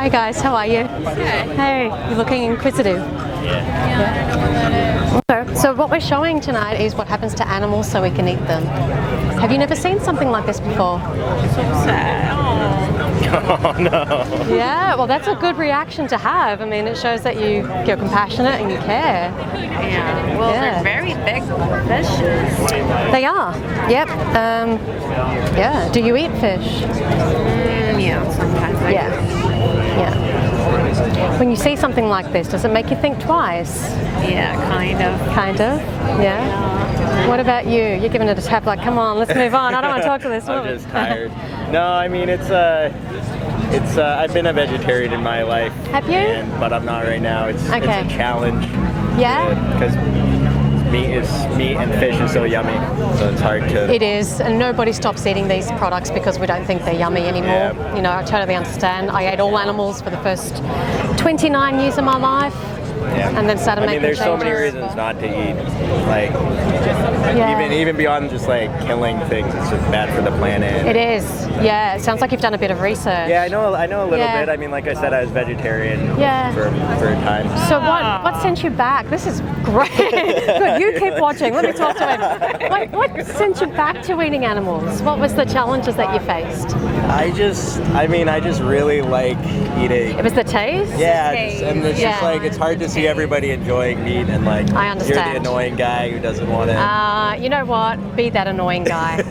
Hi guys, how are you? Good. Hey, you're looking inquisitive. Yeah, I don't know what that is. So what we're showing tonight is what happens to animals so we can eat them. Have you never seen something like this before? So sad. Oh no. Yeah, well that's a good reaction to have. I mean, it shows that you're compassionate and you care. Yeah. Well, Yeah. they're very big fishes. They are. Yep. Yeah. Do you eat fish? Yeah, sometimes I Yeah. Yeah. When you see something like this, does it make you think twice? Yeah, kind of. Kind of. Yeah. What about you? You're giving it a tap like, come on, let's move on. I don't want to talk to this I'm woman. just tired. No, I mean it's I've been a vegetarian in my life. Have you? But I'm not right now. It's Okay. a challenge. Yeah? Because meat and fish is so yummy, so it's hard to. It is, and nobody stops eating these products because we don't think they're yummy anymore. Yeah. You know, I totally understand. I ate all animals for the first 29 years of my life, Yeah. and then started making there's so many changes. reasons not to eat. Like Yeah. even beyond just like killing things, it's just bad for the planet. It is. Yeah, it sounds like you've done a bit of research. Yeah, I know a little Yeah. bit. I mean, like I said, I was vegetarian Yeah. for a time. So what sent you back? This is great. Good, you keep watching. Let me talk to him. What sent you back to eating animals? What was the challenges that you faced? I just really like eating. It was the taste? Yeah, taste. and it's just Yeah. like it's hard to see everybody enjoying meat and like I you're understand. the annoying guy who doesn't want it. You know what? Be that annoying guy.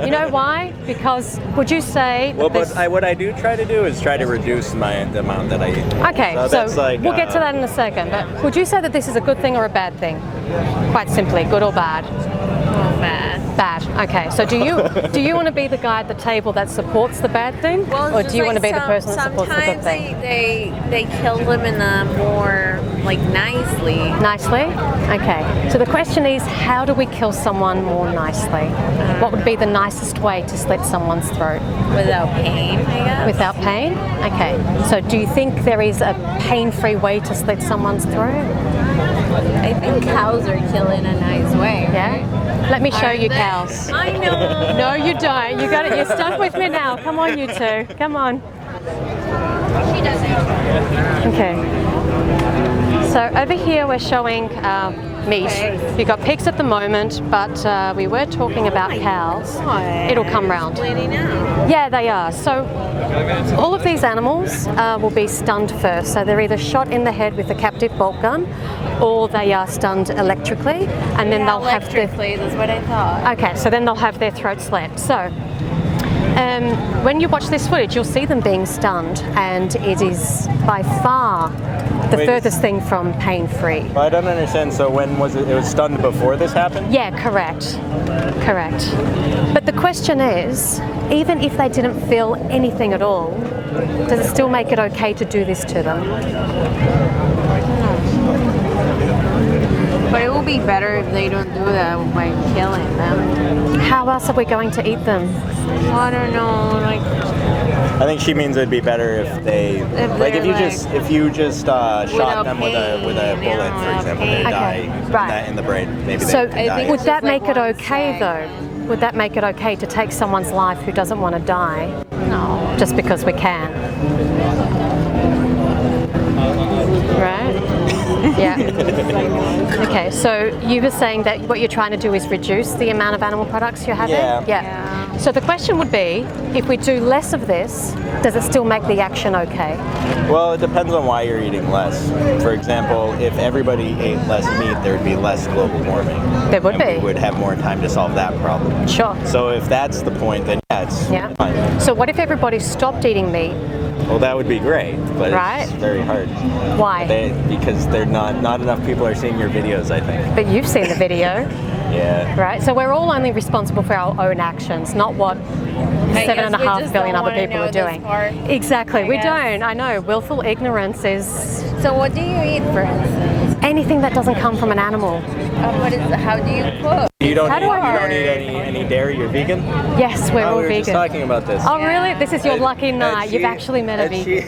You know why? Because would you say? Well, this- but what I do try to do is try to reduce the amount that I eat. Okay, so that's like, we'll get to that in a second. But would you say that this is a good thing or a bad thing? Quite simply, good or bad? Oh, bad. Bad. Okay. So do you want to be the guy at the table that supports the bad thing, Well, or just do you like want to be the person that supports the good sometimes thing? they kill them in a more like nicely. Nicely? Okay. So the question is, how do we kill someone more nicely? What would be the nicest way to slit someone's throat? Without pain, I guess. Without pain? Okay. So do you think there is a pain-free way to slit someone's throat? I think cows are killed in a nice way. Yeah? Let me show Aren't you they? cows. I know. No, you don't. You got it. You're stuck with me now. Come on, you two. Come on. She doesn't. Okay. So over here we're showing meat. You've got pigs at the moment, but we were talking about cows. It'll come round. Bleeding out. Yeah, they are. So all of these animals will be stunned first. So they're either shot in the head with a captive bolt gun, or they are stunned electrically, and then they'll have their electrically. That's what I thought. okay. So then they'll have their throat slit. So when you watch this footage, you'll see them being stunned, and it is by far the Wait. furthest thing from pain-free. Well, I don't understand. So when was it? It was stunned before this happened? Yeah, correct. Correct. But the question is, even if they didn't feel anything at all, does it still make it okay to do this to them? But it will be better if they don't do that by killing them. How else are we going to eat them? I don't know, like I think she means it'd be better if they like if you just shot them with a bullet, yeah, for example, they okay. die Right. in the brain. Maybe So they die. would It's that just like make it one okay second. though? Would that make it okay to take someone's life who doesn't want to die no. just because we can? Right? Yeah. Okay, so you were saying that what you're trying to do is reduce the amount of animal products you're having? Yeah. So the question would be, if we do less of this, does it still make the action okay? Well, it depends on why you're eating less. For example, if everybody ate less meat, there would be less global warming. There would and be. We would have more time to solve that problem. Sure. So if that's the point, then yeah, it's Yeah. fine. So what if everybody stopped eating meat? Well, that would be great, but Right. it's very hard. Why? Because they're not enough people are seeing your videos, I think. But you've seen the video, Yeah. right? So we're all only responsible for our own actions, not what I guess 7.5 we billion just other don't people wanna are know doing. this part, Exactly, I we guess. don't. I know, willful ignorance is So what do you eat, for instance? anything that doesn't come from an animal. How do you cook? You don't How eat, do I- you don't eat any dairy. You're vegan. Yes, we're all we were vegan. just talking about this. Oh really? This is your And- lucky and night. You've she- actually met a and vegan.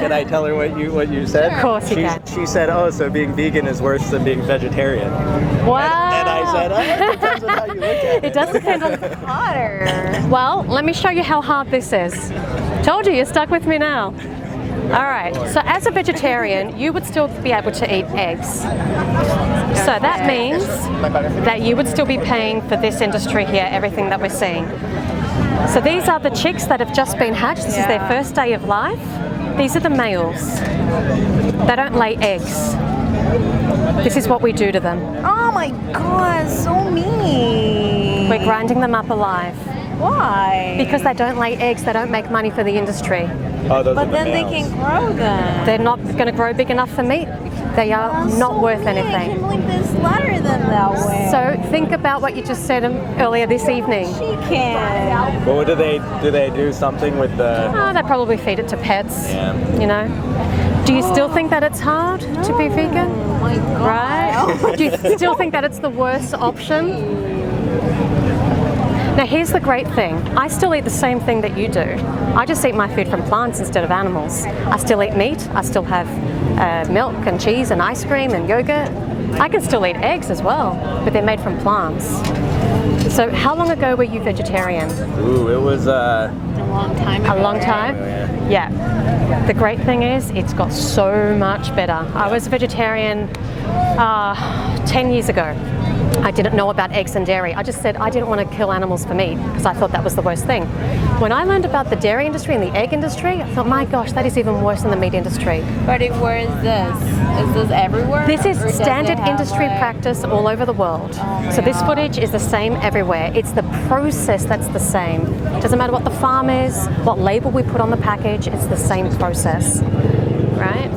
Can I tell her what you said? Of course you can. She said, "Oh, so being vegan is worse than being vegetarian." Wow. And I said, "Oh, it depends on how you look at it." It does depend on Hotter. Well, let me show you how hard this is. Told you, you're stuck with me now. All right, so as a vegetarian, you would still be able to eat eggs. So that means that you would still be paying for this industry here, everything that we're seeing. So these are the chicks that have just been hatched. This is their first day of life. These are the males. They don't lay eggs. This is what we do to them. Oh my god, so mean. We're grinding them up alive. Why? Because they don't lay eggs, they don't make money for the industry. Oh, those But are the then they males. can grow them. They're not going to grow big enough for meat. They are not So worth mean. I anything. can't believe they slaughter them that way. So think about what you just said earlier this evening. She can. But what do they do something with the? Oh, they probably feed it to pets. Yeah. You know. Do you still think that it's hard to be vegan? Oh my god. Right? Do you still think that it's the worst option? Now here's the great thing. I still eat the same thing that you do. I just eat my food from plants instead of animals. I still eat meat. I still have milk and cheese and ice cream and yogurt. I can still eat eggs as well, but they're made from plants. So how long ago were you vegetarian? Ooh, it was A long time ago. A long time? Yeah. The great thing is it's got so much better. I was a vegetarian 10 years ago. I didn't know about eggs and dairy. I just said I didn't want to kill animals for meat because I thought that was the worst thing. When I learned about the dairy industry and the egg industry, I thought, my gosh, that is even worse than the meat industry. But where is this? Is this everywhere? This is Or does it standard have, industry like- practice all over the world. So this footage is the same everywhere. It's the process that's the same. Doesn't matter what the farm is, what label we put on the package, it's the same process, right?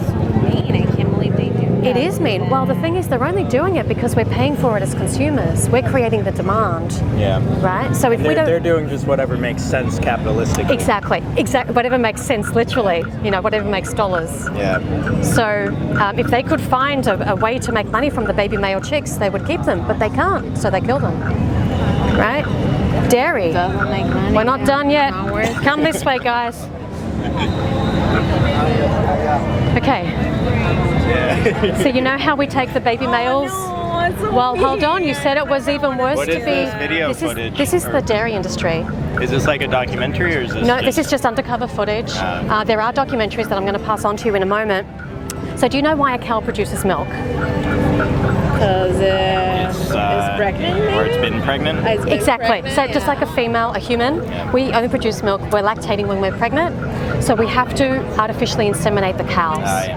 Mean. I can't believe they do that. It is mean. Well, the thing is, they're only doing it because we're paying for it as consumers. We're creating the demand, yeah. right? So if we don't... They're doing just whatever makes sense capitalistically. Exactly. Whatever makes sense, literally. You know, whatever makes dollars. Yeah. So if they could find a way to make money from the baby male chicks, they would keep them, but they can't, so they kill them. Right? Dairy. Doesn't make money. We're not done yet. Not worth it. Come this way, guys. Okay. So you know how we take the baby males? No, it's so Well, hold mean. on. You said it was even worse What to is be. this video footage? This is the dairy industry. Is this like a documentary or is this? No, this is just undercover footage. There are documentaries that I'm going to pass on to you in a moment. So do you know why a cow produces milk? Because it's pregnant. Or it's been pregnant. It's been Exactly. pregnant, So just yeah. like a female, a human, we only produce milk. We're lactating when we're pregnant. So we have to artificially inseminate the cows. Yeah.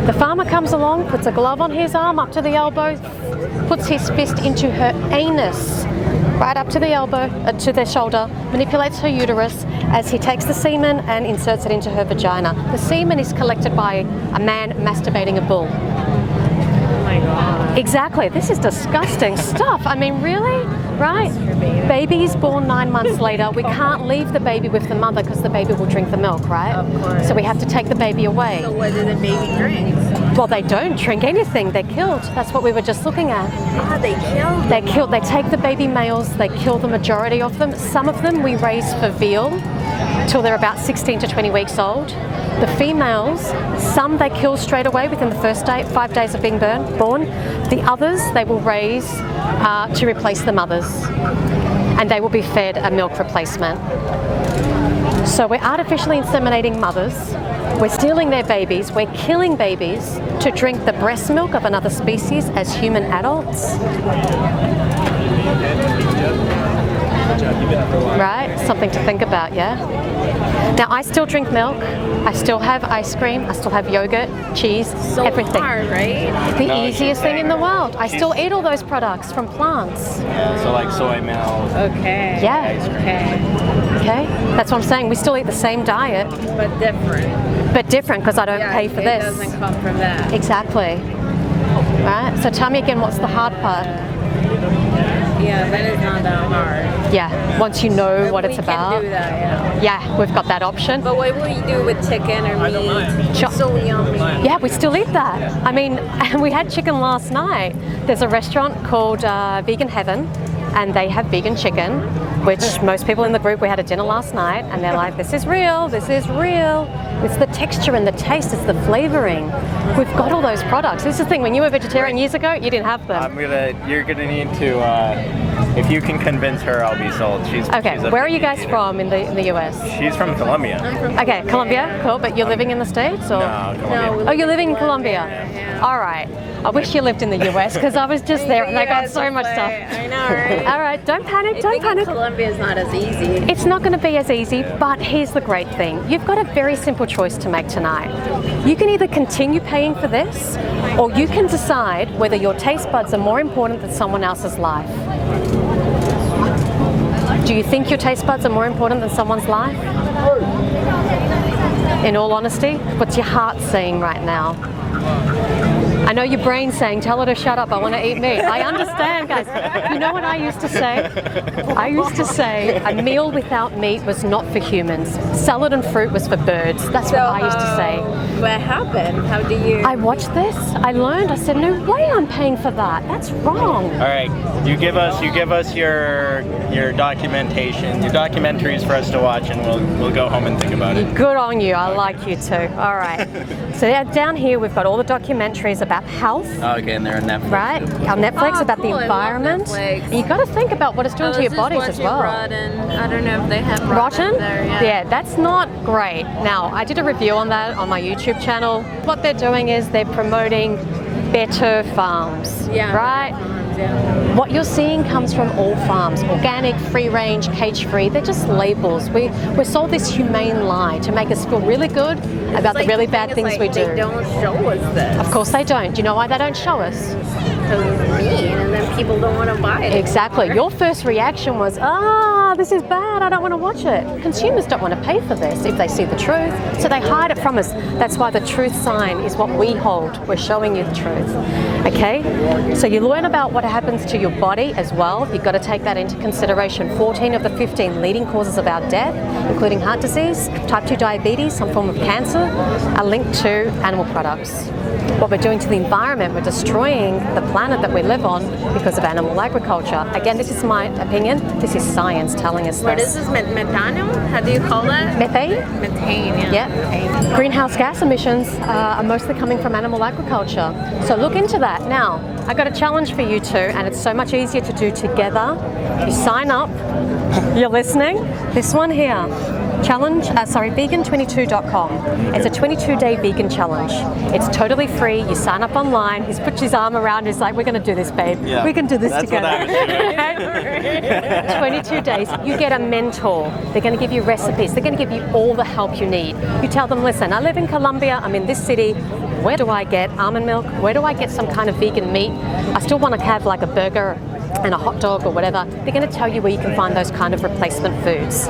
The farmer comes along, puts a glove on his arm up to the elbow, puts his fist into her anus, right up to the elbow, to the shoulder, manipulates her uterus as he takes the semen and inserts it into her vagina. The semen is collected by a man masturbating a bull. Oh my god. Exactly. This is disgusting stuff. I mean, really? Right? Baby is born 9 months later. We can't leave the baby with the mother because the baby will drink the milk, right? Of course. So we have to take the baby away. So what do the baby drink? Well, they don't drink anything. They're killed. That's what we were just looking at. Ah, they killed. They're killed. They take the baby males. They kill the majority of them. Some of them we raise for veal till they're about 16 to 20 weeks old. The females, some they kill straight away within the first 5 days of being born. The others they will raise to replace the mothers, and they will be fed a milk replacement. So we're artificially inseminating mothers, we're stealing their babies, we're killing babies to drink the breast milk of another species as human adults. Right? Something to think about, yeah? Now, I still drink milk, I still have ice cream, I still have yogurt, cheese, So everything. hard, right? The No, easiest she's thing in the saying world. I still eat all those products from plants. Yeah, so like soy milk. Okay. Yeah. Okay. Okay? That's what I'm saying. We still eat the same diet, But different. but different because I don't pay for it this. doesn't come from that. Exactly. Right? So tell me again, what's the hard part? Yeah, that is not that hard. Yeah, once you know what it's we about. can do that, yeah. Yeah, we've got that option. But what will you do with chicken or meat? Sure. So yummy. Yeah, we still eat that. I mean, we had chicken last night. There's a restaurant called Vegan Heaven, and they have vegan chicken, which most people in the group, we had a dinner last night, and they're like, this is real, this is real. It's the texture and the taste, it's the flavoring. We've got all those products. This is the thing, when you were vegetarian years ago, you didn't have them. You're gonna need to If you can convince her, I'll be sold. Okay, she's a where are you picky guys eater. from in the US? She's from Colombia. Okay, Colombia, cool. But you're living in the States, or? No, Colombia. Oh, you're living in Colombia. All right. I wish you lived in the US because I was just there and they got so much stuff. I know, right? All right, don't panic, don't panic. Colombia is not as easy. It's not going to be as easy, but here's the great thing. You've got a very simple choice to make tonight. You can either continue paying for this, or you can decide whether your taste buds are more important than someone else's life. Do you think your taste buds are more important than someone's life? In all honesty, what's your heart saying right now? I know your brain's saying, tell her to shut up, I want to eat meat. I understand, guys. You know what I used to say? I used to say a meal without meat was not for humans. Salad and fruit was for birds. That's what I used to say. What happened? How do you... I watched this, I learned, I said, no way I'm paying for that. That's wrong. All right, you give us your documentation, your documentaries for us to watch, and we'll go home and think about it. Good on you, I like you too. All right. So down here we've got all the documentaries about health. Okay, and they're on Netflix. Right, on Netflix about cool. the environment. And you got to think about what it's doing to your bodies as well. Rotten. I don't know if they have Rotten? there. Yeah, that's not great. Now, I did a review on that on my YouTube channel. What they're doing is they're promoting better farms, right? Yeah. What you're seeing comes from all farms, organic, free range, cage free. They're just labels. We're sold this humane lie to make us feel really good about the really bad things we do. They don't show us this. Of course they don't. Do you know why they don't show us? Because it's mean, and then people don't want to buy it. Exactly. Your first reaction was, this is bad, I don't want to watch it. Consumers don't want to pay for this if they see the truth, so they hide it from us. That's why the truth sign is what we hold. We're showing you the truth. Okay? So you learn about what happens to your body as well. You've got to take that into consideration. 14 of the 15 leading causes of our death, including heart disease, type 2 diabetes, some form of cancer, are linked to animal products. What we're doing to the environment, we're destroying the planet that we live on because of animal agriculture. Again, this is my opinion. This is science telling us What is this. this? Methanol? How do you call it? Methane? Methane, yeah. Yeah. Methane. Greenhouse gas emissions are mostly coming from animal agriculture. So look into that. Now, I got a challenge for you two, and it's so much easier to do together. You sign up. You're listening? This one here. vegan22.com. It's a 22-day vegan challenge. It's totally free. You sign up online. He's put his arm around. He's like, we're going to do this, babe. Yeah, we can do this that's together. What I was 22 days. You get a mentor. They're going to give you recipes. They're going to give you all the help you need. You tell them, listen, I live in Colombia. I'm in this city. Where do I get almond milk? Where do I get some kind of vegan meat? I still want to have like a burger and a hot dog or whatever. They're going to tell you where you can find those kind of replacement foods,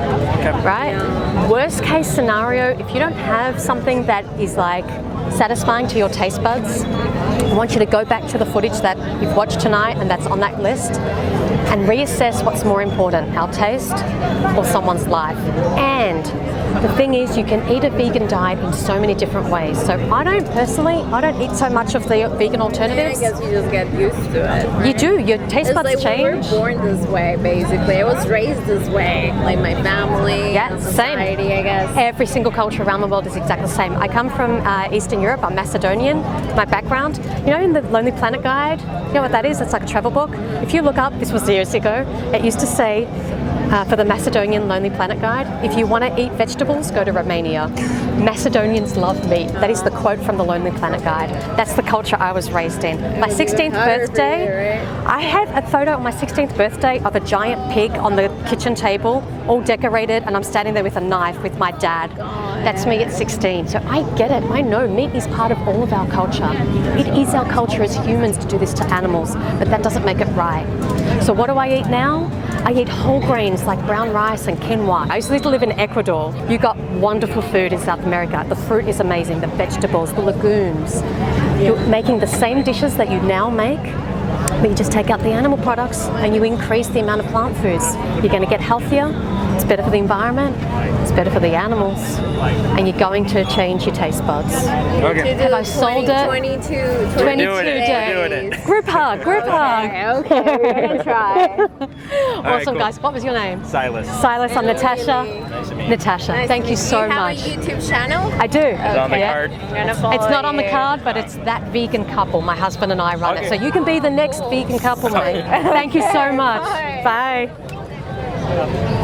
right? Yeah. Worst case scenario, if you don't have something that is like satisfying to your taste buds, I want you to go back to the footage that you've watched tonight and that's on that list and reassess what's more important, our taste or someone's life. And the thing is, you can eat a vegan diet in so many different ways. So I don't eat so much of the vegan alternatives. I guess you just get used to it. Right? You do, your taste buds like change. We were born this way, basically. I was raised this way, like my family, and society, same. I guess. Every single culture around the world is exactly the same. I come from Eastern Europe, I'm Macedonian, my background. You know, in the Lonely Planet Guide, you know what that is? It's like a travel book. If you look up, this was years ago, it used to say, for the Macedonian Lonely Planet Guide, if you want to eat vegetables, go to Romania. Macedonians love meat. That is the quote from the Lonely Planet Guide. That's the culture I was raised in. My 16th birthday, I have a photo on my 16th birthday of a giant pig on the kitchen table, all decorated, and I'm standing there with a knife with my dad. That's me at 16. So I get it. I know meat is part of all of our culture. It is our culture as humans to do this to animals, but that doesn't make it right. So what do I eat now? I eat whole grains like brown rice and quinoa. I used to live in Ecuador. You got wonderful food in South America. The fruit is amazing, the vegetables, the legumes. You're making the same dishes that you now make, but you just take out the animal products and you increase the amount of plant foods. You're going to get healthier. It's It's better for the environment, it's better for the animals, and you're going to change your taste buds. Okay. Have I sold it? 22 We're doing days. We're doing it. Group hug, group hug. Okay, we're gonna try. Awesome, right, cool. guys. What was your name? Silas. Silas, I'm Natasha. Nice to meet you. Natasha, Nice thank to you meet so much. You have a YouTube channel? I do. Is it on the Yeah. card? I'm gonna follow It's not on the you. card, but it's That Vegan Couple. My husband and I run it. Okay. So you can be the next vegan couple, mate. Thank you so much. Bye. Bye.